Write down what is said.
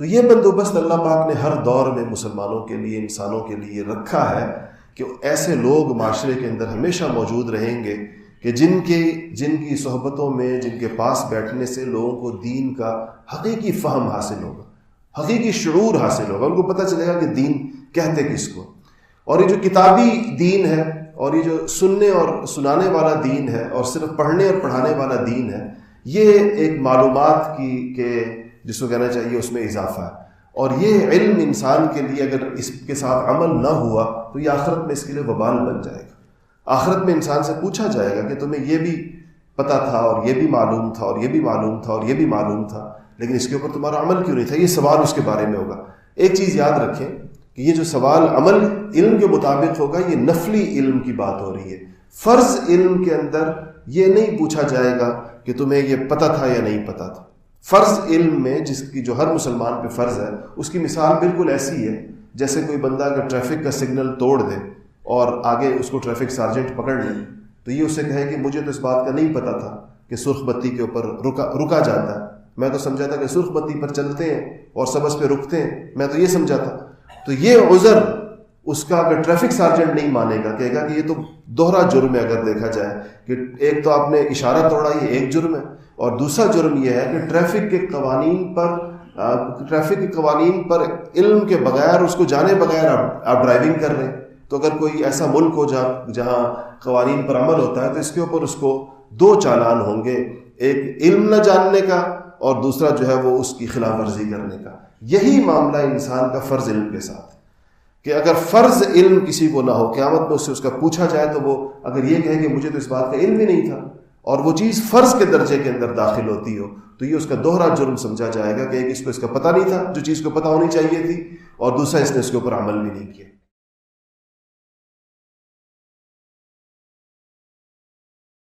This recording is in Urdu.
تو یہ بندوبست اللہ پاک نے ہر دور میں مسلمانوں کے لیے، انسانوں کے لیے رکھا ہے کہ ایسے لوگ معاشرے کے اندر ہمیشہ موجود رہیں گے کہ جن کی صحبتوں میں، جن کے پاس بیٹھنے سے لوگوں کو دین کا حقیقی فہم حاصل ہوگا، حقیقی شعور حاصل ہوگا، ان کو پتہ چلے گا کہ دین کہتے کس کو۔ اور یہ جو کتابی دین ہے اور یہ جو سننے اور سنانے والا دین ہے اور صرف پڑھنے اور پڑھانے والا دین ہے، یہ ایک معلومات کی کہ جس کو کہنا چاہیے اس میں اضافہ ہے، اور یہ علم انسان کے لیے اگر اس کے ساتھ عمل نہ ہوا تو یہ آخرت میں اس کے لیے وبال بن جائے گا۔ آخرت میں انسان سے پوچھا جائے گا کہ تمہیں یہ بھی پتہ تھا اور یہ بھی معلوم تھا اور یہ بھی معلوم تھا اور یہ بھی معلوم تھا، لیکن اس کے اوپر تمہارا عمل کیوں نہیں تھا؟ یہ سوال اس کے بارے میں ہوگا۔ ایک چیز یاد رکھیں کہ یہ جو سوال عمل علم کے مطابق ہوگا، یہ نفلی علم کی بات ہو رہی ہے۔ فرض علم کے اندر یہ نہیں پوچھا جائے گا کہ تمہیں یہ پتہ تھا یا نہیں پتہ تھا۔ فرض علم میں جس کی جو ہر مسلمان پہ فرض ہے، اس کی مثال بالکل ایسی ہے جیسے کوئی بندہ اگر ٹریفک کا سگنل توڑ دے اور آگے اس کو ٹریفک سارجنٹ پکڑ لے تو یہ اسے کہے کہ مجھے تو اس بات کا نہیں پتہ تھا کہ سرخ بتی کے اوپر رکا جاتا ہے، میں تو سمجھا تھا کہ سرخ بتی پر چلتے ہیں اور سبز پہ رکتے ہیں، میں تو یہ سمجھا تھا۔ تو یہ عذر اس کا اگر ٹریفک سارجنٹ نہیں مانے گا، کہے گا کہ یہ تو دوہرا جرم ہے۔ اگر دیکھا جائے کہ ایک تو آپ نے اشارہ توڑا، یہ ایک جرم ہے، اور دوسرا جرم یہ ہے کہ ٹریفک کے قوانین پر علم کے بغیر، اس کو جانے بغیر آپ ڈرائیونگ کر رہے ہیں۔ تو اگر کوئی ایسا ملک ہو جہاں قوانین پر عمل ہوتا ہے تو اس کے اوپر اس کو دو چالان ہوں گے، ایک علم نہ جاننے کا اور دوسرا جو ہے وہ اس کی خلاف ورزی کرنے کا۔ یہی معاملہ انسان کا فرض علم کے ساتھ کہ اگر فرض علم کسی کو نہ ہو، قیامت میں اس کا پوچھا جائے تو وہ اگر یہ کہے کہ مجھے تو اس بات کا علم ہی نہیں تھا، اور وہ چیز فرض کے درجے کے اندر داخل ہوتی ہو، تو یہ اس کا دوہرا جرم سمجھا جائے گا کہ ایک اس کو اس کا پتہ نہیں تھا جو چیز کو پتہ ہونی چاہیے تھی، اور دوسرا اس نے اس کے اوپر عمل بھی نہیں کیا۔